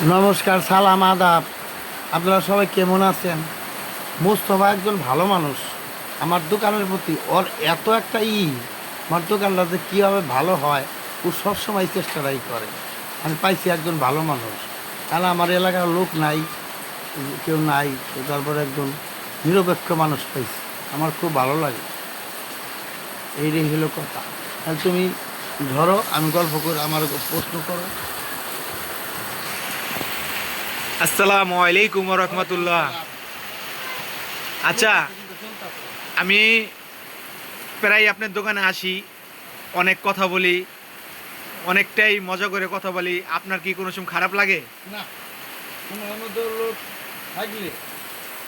নমস্কার, সালাম, আদাব। আপনারা সবাই কেমন আছেন? মোস্তফা একজন ভালো মানুষ। আমার দোকানের প্রতি ওর এত একটা আমার দোকানটা যে কীভাবে ভালো হয় ও সবসময় চেষ্টাটাই করে। আমি পাইছি একজন ভালো মানুষ, কারণ আমার এলাকার লোক নাই, কেউ নাই, তো তারপরে একজন নিরপেক্ষ মানুষ পাইছি। আমার খুব ভালো লাগে। এইটাই হলো কথা। তাহলে তুমি ধরো, আমি গল্প করে আমার প্রশ্ন করো। আসসালামু আলাইকুম রহমতুল্লাহ। আচ্ছা, আমি প্রায় আপনার দোকানে আসি, অনেক কথা বলি, অনেকটাই মজা করে কথা বলি। আপনার কি কোনো সময় খারাপ লাগে? না, কোনো আমাদের লোক থাকলে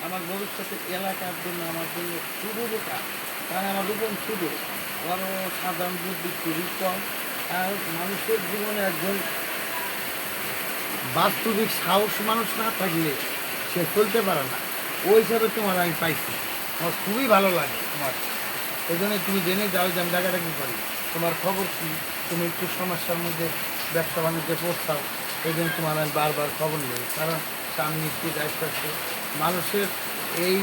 আমার ভবিষ্যতে এলাকার জন্য, আমার জন্য খুব উপকার। কারণ আমার রূপম শুধু বড় সাধারণ বুদ্ধি খুবই কম। আর মানুষের জীবনে একজন বাস্তবিক সাহস মানুষ না থাকলে সে চলতে পারে না। ওই হিসাবে তোমার আমি পাইছি, আমার খুবই ভালো লাগে তোমার। এই জন্য তুমি জেনে যাও যে আমি ডাকাডাকি করি। তোমার খবর কী? তুমি একটু সমস্যার মধ্যে ব্যবসা বাণিজ্যে পড়ছাও, এই জন্য তোমার আমি বারবার খবর নেই। কারণ সামনে কি দায়িত্ব আছে মানুষের। এই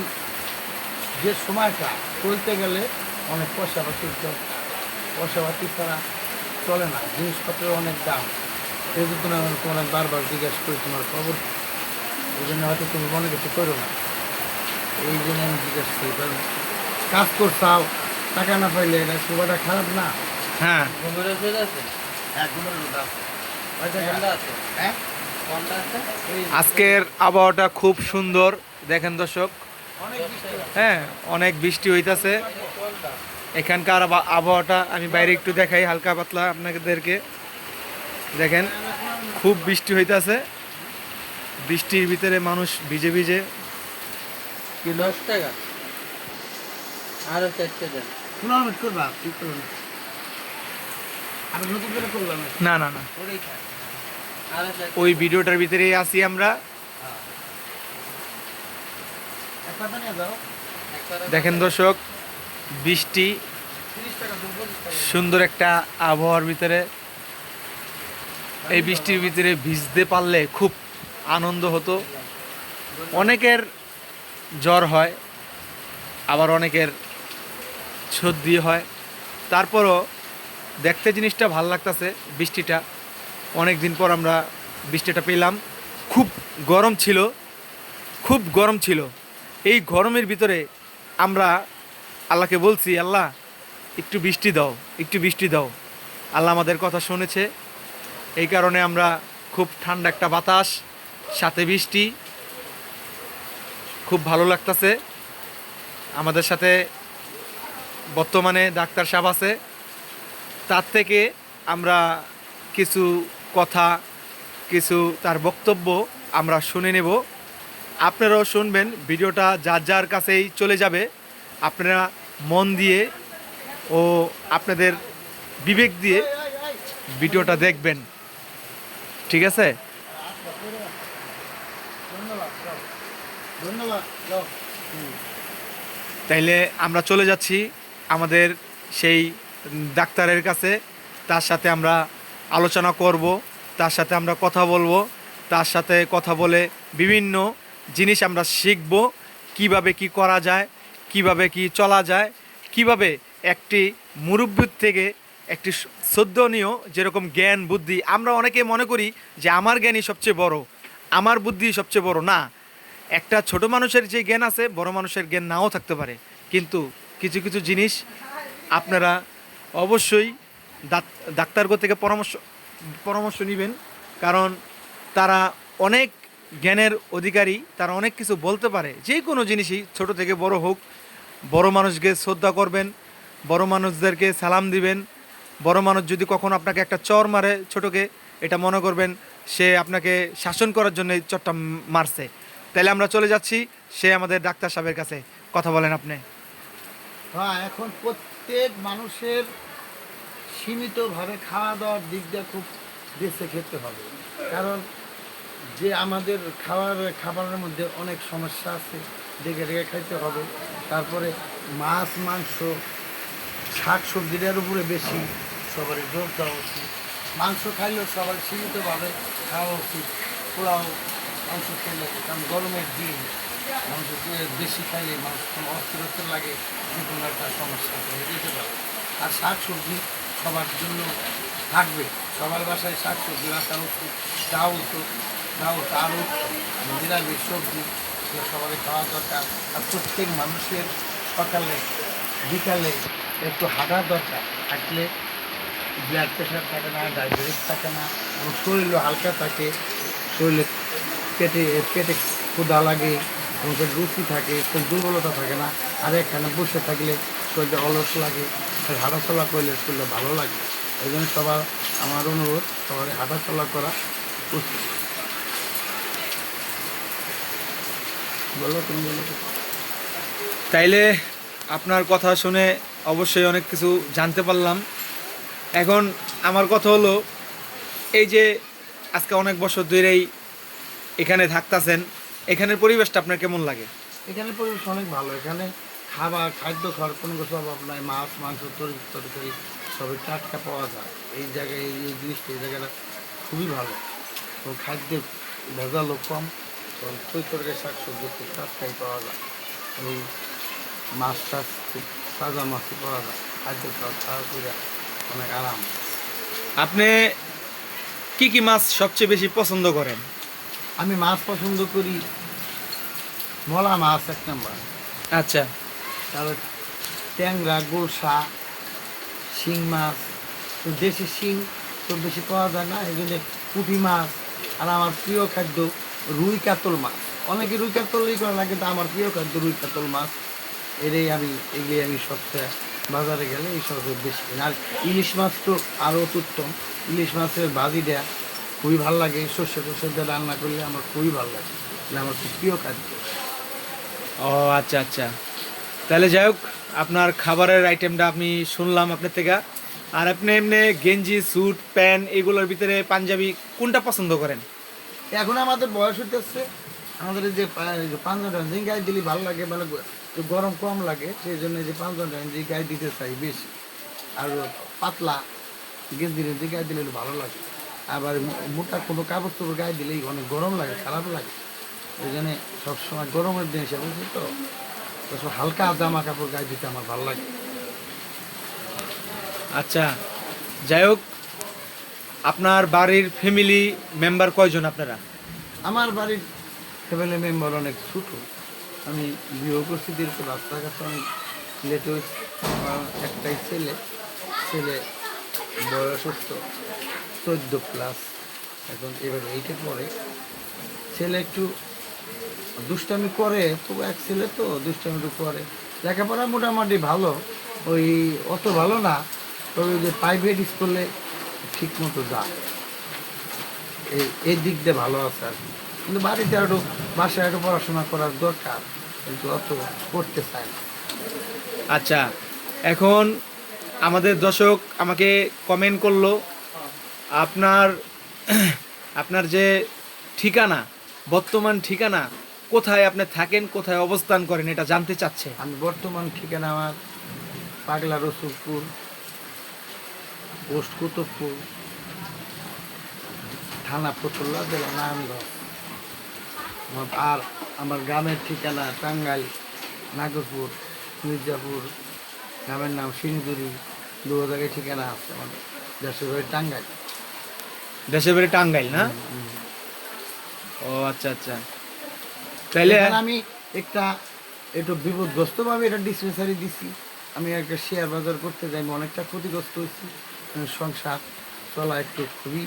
যে সময়টা চলতে গেলে অনেক পয়সাপাতির দরকার। পয়সাপাতি ছাড়া চলে না, জিনিসপত্রের অনেক দাম। এই জন্য আমি তোমার বারবার জিজ্ঞাসা করি তোমার খবর কী? এই জন্য হয়তো তুমি মনে কিছু করো না, এই জন্য আমি জিজ্ঞাসা করি। কারণ কাজ করছাও, টাকা না পাইলে এটা খুবটা খারাপ না। হ্যাঁ, হ্যাঁ, ঘুমের রোদ আছে। হ্যাঁ, আজকের আবহাওয়াটা খুব সুন্দর। দেখেন দর্শক, অনেক বৃষ্টি হয়। হ্যাঁ, অনেক বৃষ্টি হইতাছে। এখানকার আবহাওয়াটা আমি বাইরে একটু দেখাই হালকা পাতলা আপনাদেরকে। দেখেন, খুব বৃষ্টি হইতাছে। বৃষ্টির ভিতরে মানুষ ভিজে ভিজে। কি 10 টাকা আরো 4 দেন। 15 মিনিট করবা, ঠিক করো না। আমি নতুন করে করলাম না। না না না, ওটাই খাই। আরো 4 ওই ভিডিওটার ভিতরেই আছি আমরা। এক পাতা নিয়ে যাও। দেখেন দর্শক, বৃষ্টি, 30 টাকা দেবো, 25 টাকা। সুন্দর একটা আবহাওয়ার ভিতরে, এই বৃষ্টির ভিতরে ভিজতে পারলে খুব আনন্দ হতো। অনেকের জ্বর হয়, আবার অনেকের সর্দি হয়। তারপরও দেখতে জিনিসটা ভাল লাগতেছে। বৃষ্টিটা অনেক দিন পর আমরা বৃষ্টিটা পেলাম। খুব গরম ছিল, খুব গরম ছিল। এই গরমের ভিতরে আমরা আল্লাহকে বলছি, আল্লাহ একটু বৃষ্টি দাও, একটু বৃষ্টি দাও। আল্লাহ আমাদের কথা শুনেছে। এই কারণে আমরা খুব ঠান্ডা একটা বাতাস, সাথে বৃষ্টি, খুব ভালো লাগতেছে। আমাদের সাথে বর্তমানে ডাক্তার সাহেব আছে, তার থেকে আমরা কিছু কথা, কিছু তার বক্তব্য আমরা শুনে নেব। আপনারাও শুনবেন। ভিডিওটা যার যার কাছেই চলে যাবে। আপনারা মন দিয়ে ও আপনাদের বিবেক দিয়ে ভিডিওটা দেখবেন, ঠিক আছে? ধন্যবাদ, যাও। ধন্যবাদ, যাও। তাইলে আমরা চলে যাচ্ছি আমাদের সেই ডাক্তারের কাছে। তার সাথে আমরা আলোচনা করব, তার সাথে আমরা কথা বলবো, তার সাথে কথা বলে বিভিন্ন জিনিস আমরা শিখব। কিভাবে কি করা যায়, কিভাবে কি চলা যায়, কিভাবে একটি মুরব্বির থেকে একটি শ্রদ্ধনীয় যেরকম জ্ঞান বুদ্ধি, আমরা অনেকে মনে করি যে আমার জ্ঞানই সবচেয়ে বড়, আমার বুদ্ধি সবচেয়ে বড়। না, একটা ছোট মানুষের যে জ্ঞান আছে, বড় মানুষের জ্ঞান নাও থাকতে পারে। কিন্তু কিছু কিছু জিনিস আপনারা অবশ্যই ডাক্তারগো থেকে পরামর্শ পরামর্শ নেবেন। কারণ তারা অনেক জ্ঞানের অধিকারী, তারা অনেক কিছু বলতে পারে। যে কোনো জিনিসই ছোট থেকে বড় হোক, বড় মানুষকে শ্রদ্ধা করবেন, বড় মানুষদেরকে সালাম দিবেন। বড় মানুষ যদি কখনো আপনাকে একটা চর মারে ছোটকে, এটা মনে করবেন সে আপনাকে শাসন করার জন্য এই চরটা মারছে। তাহলে আমরা চলে যাচ্ছি সে আমাদের ডাক্তার সাহেবের কাছে। কথা বলেন আপনি। হ্যাঁ, এখন প্রত্যেক মানুষের সীমিতভাবে খাওয়া দাওয়ার দিক দিয়ে খুব বেছে খেতে হবে। কারণ যে আমাদের খাবারের মধ্যে অনেক সমস্যা আছে, দেখে দেখে খাইতে হবে। তারপরে মাছ, মাংস, শাক সবজিটার উপরে বেশি সবারই জোর দেওয়া উচিত। মাংস খাইলেও সবার সীমিতভাবে খাওয়া উচিত। পোলাও মাংস খেলে, কারণ গরমের দিন মাংস বেশি খাইলে মানুষ কোনো অস্থিরতা লাগে, যে কোনো একটা সমস্যা হয়ে যেতে পারে। আর শাক সবজি সবার জন্য থাকবে, সবার বাসায় শাক সবজি রাখা উচিত, ডাউল তো আরও নিরামিষ সবজি এগুলো সবারই খাওয়া দরকার। আর প্রত্যেক মানুষের সকালে বিকালে একটু হাঁটা দরকার, থাকলে ব্লাড প্রেশার থাকে না, ডায়াবেটিস থাকে না, এবং শরীরও হালকা থাকে, শরীরে পেটে পেটে ক্ষুধা লাগে এবং পেটে রুচি থাকে, শরীর দুর্বলতা থাকে না। আর এখানে বসে থাকলে শরীরটা অলস লাগে, হাঁটাচলা করলে শরীরটা ভালো লাগে। এই জন্য সবার আমার অনুরোধ, সবারই হাঁটাচলা করা উচিত। বলো, তুমি বলো। তাইলে আপনার কথা শুনে অবশ্যই অনেক কিছু জানতে পারলাম। এখন আমার কথা হলো, এই যে আজকে অনেক বছর ধরেই এখানে থাকতেছেন, এখানের পরিবেশটা আপনার কেমন লাগে? এখানে পরিবেশ অনেক ভালো। এখানে খাদ্য খাওয়ার কোনো কিছু অভাব নাই। মাছ মাংস তরকারি সবই টাটকা পাওয়া যায়। এই জায়গায় এই জিনিসটা, এই জায়গাটা খুবই ভালো। তো খাদ্যের ভেজালও কম, তরকারি শাক সবজি খুব টাটকাই পাওয়া যায়, এবং মাছ টাছ খুব তাজা মাছই পাওয়া যায়। খাদ্য খাওয়া করে অনেক আরাম। আপনি কি কি মাছ সবচেয়ে বেশি পছন্দ করেন? আমি মাছ পছন্দ করি, মলা মাছ 1 নম্বর, আচ্ছা, তারপর ট্যাংরা, গোলসা, শিং মাছ। তো দেশি শিং তো বেশি পাওয়া যায় না, এই জন্য পুঁটি মাছ। আর আমার প্রিয় খাদ্য রুই কাতল মাছ। অনেকে রুই কাতলই করে না, কিন্তু আমার প্রিয় খাদ্য রুই কাতল মাছ। এগুলি আমি সবচেয়ে বাজারে গেলে এই সব বেশি কিনি। আর ইলিশ মাছ তো আরও উত্তম। ইলিশ মাছের ভাজি দেয়া খুবই ভালো লাগে, সর্ষে টর্ষে দিয়ে রান্না করলে আমার খুবই ভালো লাগে, এটা আমার খুব প্রিয় খাদ্য। ও আচ্ছা আচ্ছা। তাহলে যাই হোক, আপনার খাবারের আইটেমটা আমি শুনলাম আপনার থেকে। আর আপনি এমনি গেঞ্জি, স্যুট, প্যান্ট এগুলোর ভিতরে পাঞ্জাবি কোনটা পছন্দ করেন? এখন আমাদের বয়স হইতেছে, আমাদের এই যে পাঞ্জাবি গেঞ্জি গায়ে দিলে ভালো লাগে, মানে গরম কম লাগে, সেই জন্য যে পাঞ্জাবি গেঞ্জি গায়ে দিতে চাই বেশি। আর পাতলা গেঞ্জি গায়ে দিলে ভালো লাগে। আবার মোটা কোনো কাপড় চোপড় গায়ে দিলেই অনেক গরম লাগে, খারাপ লাগে। ওই জন্য সবসময় গরমের দিন এসে বলছি তো, সব হালকা জামা কাপড় গায়ে দিতে আমার ভালো লাগে। আচ্ছা, যাই হোক, আপনার বাড়ির ফ্যামিলি মেম্বার কয়জন আপনারা? আমার বাড়ির ফ্যামিলি মেম্বার অনেক ছোটো। আমি বিয়ে করছি দীর্ঘ, রাস্তাঘাটে অনেক লেটে হয়েছে। আমার একটাই ছেলে, ছেলে বয়স হচ্ছে 14+, এখন এবার 8-এ পড়ে। ছেলে একটু দুষ্টামি করে, তো এক ছেলে তো দুষ্টামি একটু করে। লেখাপড়া মোটামুটি ভালো, ওই অত ভালো না, তবে ওই যে প্রাইভেট স্কুলে ঠিক মতো যায়, এই দিক দিয়ে ভালো আছে আর কি। কিন্তু বাড়িতে একটু, বাসায় একটু পড়াশোনা করার দরকার, কিন্তু অত করতে চায় না। আচ্ছা, এখন আমাদের দর্শক আমাকে কমেন্ট করলো, আপনার আপনার যে ঠিকানা, বর্তমান ঠিকানা কোথায় আপনি থাকেন, কোথায় অবস্থান করেন, এটা জানতে চাচ্ছে। আমি বর্তমান ঠিকানা আমার পাগলা রসুলপুর, পোস্ট কুতুবপুর, থানা ফতুল্লা, জেলা নারায়ণগঞ্জ। আর আমার গ্রামের ঠিকানা টাঙ্গাইল, নাগরপুর, মির্জাপুর, গ্রামের নাম সিংদুরি। 2 জায়গায় ঠিকানা আছে আমাদের। দেশের বাড়ি টাঙ্গাইল। দেশের বাড়ি টাঙ্গাইল না? ও আচ্ছা আচ্ছা। তাইলে এখানে আমি একটু বিপদগ্রস্তভাবে এটা ডিসপেন্সারি দিছি। আমি একটা শেয়ার বাজার করতে যাই, আমি অনেকটা ক্ষতিগ্রস্ত হয়েছি। সংসার চলা একটু খুবই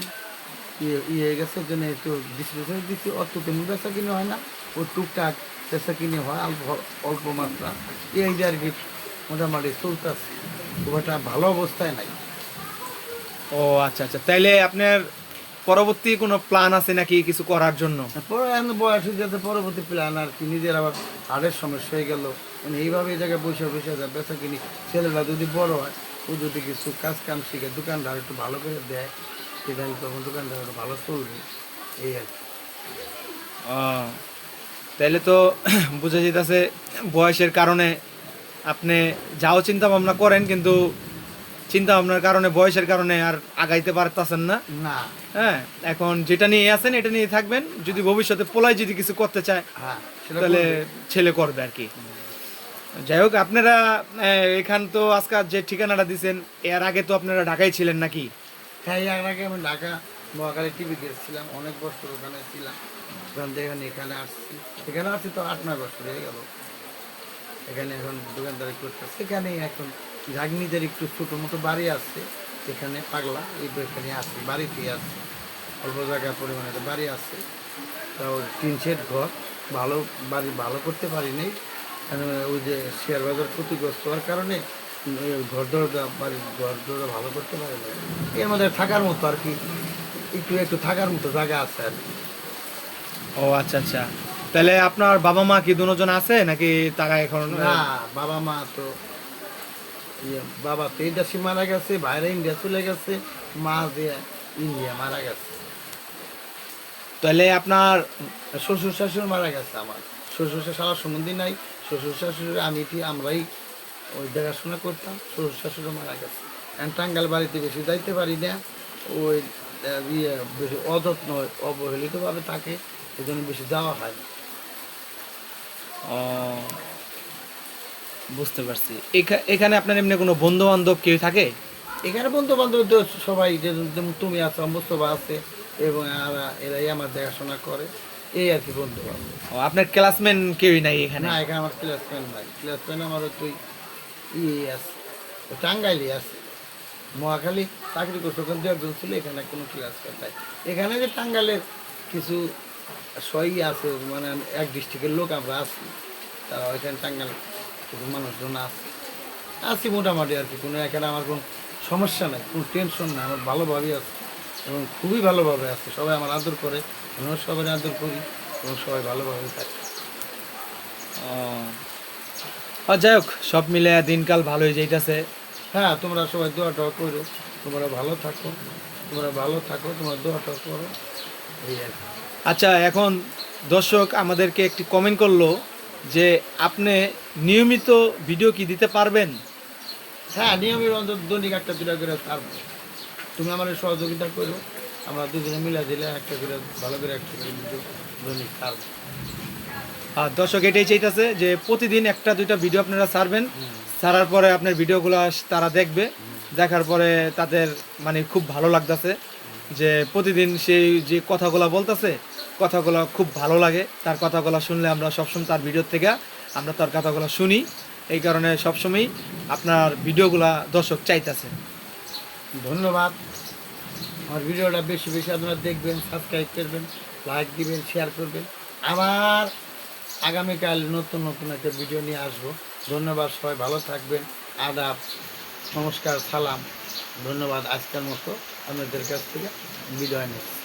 ইয়ে হয়ে গেছে, জন্য একটু ডিসপেন্সারি দিচ্ছি। অত তেমন বেচা কিনে হয় না, ও টুকটাক বেচা কিনে হয় অল্প অল্প মাত্রা। এই যে আর কি মোটামুটি চলতেছে, খুব একটা ভালো অবস্থায় নাই। ও আচ্ছা আচ্ছা। তাইলে আপনার পরবর্তী কোনো প্ল্যান আছে নাকি কিছু করার জন্য? পরে এখন বয়স হয়ে যাতে পরবর্তী প্ল্যান আর কি, নিজের আবার হাড়ের সমস্যা হয়ে গেল, মানে এইভাবে এই জায়গায় বসে বসে যায় বেচা কিনি। ছেলেরা যদি বড় হয়, ও যদি কিছু কাজ কাম শিখে, দোকানদার একটু ভালো করে দেয়, সেটা তখন দোকানদার একটু ভালো চলবে, এই আর কি। ও, তাইলে তো বোঝা যেতেছে বয়সের কারণে আপনি যাও চিন্তা ভাবনা করেন, কিন্তু চিন্তা ভাবনার কারণে, বয়সের কারণে আর আগাইতে পারতেছেন না। না। হ্যাঁ, এখন যেটা নিয়ে আছেন এটা নিয়ে থাকবেন। যদি ভবিষ্যতে পোলায় যদি কিছু করতে চায় হ্যাঁ, সেটা তাহলে করবে। ছেলে করবে আর কি। যাই হোক, আপনারা এখান তো আজকে যে ঠিকানাটা দিছেন, এর আগে তো আপনারা ঢাকায় ছিলেন নাকি? হ্যাঁ, এর আগে আমি ঢাকা মহাখালী টিভি গেছিলাম, অনেক বছর ওখানে ছিলাম। ওখান থেকে এখানে আসছি, এখানে আসছি তো 8-9 বছর হয়ে গেল। এখানে এখন দোকানদারি করতেছে। এখানে এখন ঝাগনিদের একটু ছোটো মোটো বাড়ি আছে, এখানে পাগলা এই এখানে আসছি, বাড়িতেই আসছি। অল্প জায়গার পরিমাণে একটা বাড়ি আছে, তাও 3 সেট ঘর। ভালো বাড়ি ভালো করতে পারিনি, কারণ ওই যে শেয়ার বাজার ক্ষতিগ্রস্ত হওয়ার কারণে ঘর দরজা বাড়ির ঘর দরজা ভালো করতে পারে না। এর মধ্যে থাকার মতো আর কি, একটু একটু থাকার মতো জায়গা আছে আর কি। ও আচ্ছা আচ্ছা, তাহলে আপনার বাবা মা কি দুজন আছে নাকি তারা এখন? না, বাবা মা তো বাবা তো এই দেশে মারা গেছে, ভাইরা ইন্ডিয়া চলে গেছে, মা যে ইন্ডিয়া মারা গেছে। তাহলে আপনার শ্বশুর শাশুড়ি মারা গেছে আমার। শ্বশুর শাশুড়ি সম্বন্ধী নাই, শ্বশুর শাশুড়ি আমরাই ওই দেখাশোনা করতাম। শ্বশুর শাশুড়ি মারা গেছে। এখন টাঙ্গাল বাড়িতে বেশি যাইতে পারি না, ওই বেশি অযত্ন অবহেলিতভাবে থাকে, এই জন্য বেশি যাওয়া হয় না। ও, বুঝতে পারছি। এখানে আপনার এমনি কোনো বন্ধু বান্ধব কেউ থাকে? এখানে বন্ধু বান্ধব তো সবাই, যেমন তুমি আছো, মোস্তফা আছে, এবং এরাই আমার দেখাশোনা করে, এই আর কি বন্ধু বান্ধব। ও, আপনার ক্লাসমেট কেউই নাই এখানে? না, এখানে আমার ক্লাসমেট নাই। ক্লাসমেট আমার তুই ইয়ে আছে, টাঙ্গাইলে আছে, মহাখালী চাকরি করছে, ওখান থেকে একজন ছিল, এখানে কোনো ক্লাসমেট নাই। এখানে যে টাঙ্গাইলের কিছু সই আছে, মানে এক ডিস্ট্রিক্টের লোক আমরা আছি, তারা ওইখানে টাঙ্গাইল কিছু মানুষজন আছে, আছি মোটামুটি আর কি। কোনো এখানে আমার কোনো সমস্যা নাই, কোনো টেনশন নাই, আমার ভালোভাবেই আছে এবং খুবই ভালোভাবে আছে। সবাই আমার আদর করে, আমিও সবাই আদর করি এবং সবাই ভালোভাবে থাকে। ও, যাই হোক, সব মিলে দিনকাল ভালোই যাইতেছে। হ্যাঁ, তোমরা সবাই দোয়াটা করো, তোমরা ভালো থাকো, তোমরা ভালো থাকো, তোমরা দোয়াটা করো, এই আর কি। আচ্ছা, এখন দর্শক আমাদেরকে একটি কমেন্ট করলো যে আপনি নিয়মিত ভিডিও কি দিতে পারবেন? হ্যাঁ, নিয়মের অন্তত দৈনিক একটা দুটা করে ছাড়বো। তুমি আমার সহযোগিতা করো, আমরা দুজনে মিলে দিলে একটা করে ভালো করে একটা করে ভিডিও দৈনিক ছাড়বো। আর দর্শক এটাই চাইতেছে যে প্রতিদিন একটা দুইটা ভিডিও আপনারা ছাড়বেন, ছাড়ার পরে আপনার ভিডিওগুলো তারা দেখবে, দেখার পরে তাদের মানে খুব ভালো লাগতেছে যে প্রতিদিন সেই যে কথাগুলো বলতেছে, কথাগুলো খুব ভালো লাগে। তার কথাগুলো শুনলে আমরা সবসময় তার ভিডিও থেকে আমরা তার কথাগুলো শুনি, এই কারণে সবসময় আপনার ভিডিওগুলা দর্শক চাইতেছে। ধন্যবাদ। আমার ভিডিওটা বেশি বেশি আপনারা দেখবেন, সাবস্ক্রাইব করবেন, লাইক দিবেন, শেয়ার করবেন। আমার আগামীকাল নতুন নতুন একটা ভিডিও নিয়ে আসবো। ধন্যবাদ, সবাই ভালো থাকবেন। আদাব, নমস্কার, সালাম, ধন্যবাদ। আজকের মতো আপনাদের কাছ থেকে বিদায় নিচ্ছি।